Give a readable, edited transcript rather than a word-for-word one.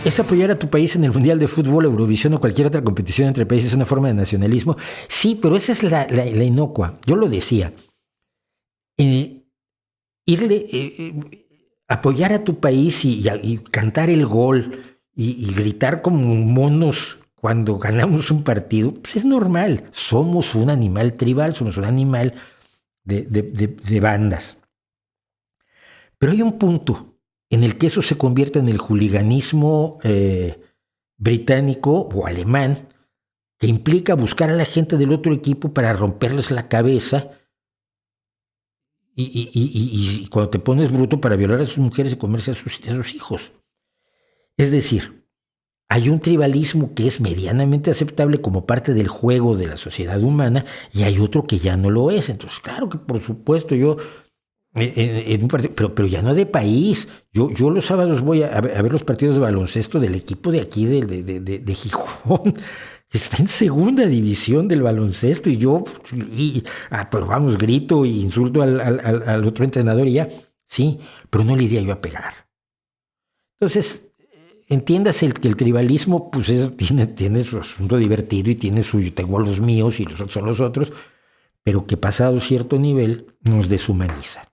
¿Es apoyar a tu país en el Mundial de Fútbol, Eurovisión o cualquier otra competición entre países una forma de nacionalismo? Sí, pero esa es la inocua. Yo lo decía. Eh, apoyar a tu país y cantar el gol y gritar como monos cuando ganamos un partido, pues es normal. Somos un animal tribal, somos un animal de bandas. Pero hay un punto en el que eso se convierte en el hooliganismo británico o alemán, que implica buscar a la gente del otro equipo para romperles la cabeza y cuando te pones bruto para violar a sus mujeres y comerse a sus hijos. Es decir, hay un tribalismo que es medianamente aceptable como parte del juego de la sociedad humana y hay otro que ya no lo es. Entonces, claro que por supuesto yo en un partido, pero ya no de país. Yo los sábados voy a ver los partidos de baloncesto del equipo de aquí de Gijón. Está en segunda división del baloncesto pero vamos, grito e insulto al otro entrenador y ya. Sí, pero no le iría yo a pegar. Entonces, entiéndase que el tribalismo pues tiene su asunto divertido y tiene su, yo tengo a los míos y los otros son los otros, pero que pasado cierto nivel nos deshumaniza.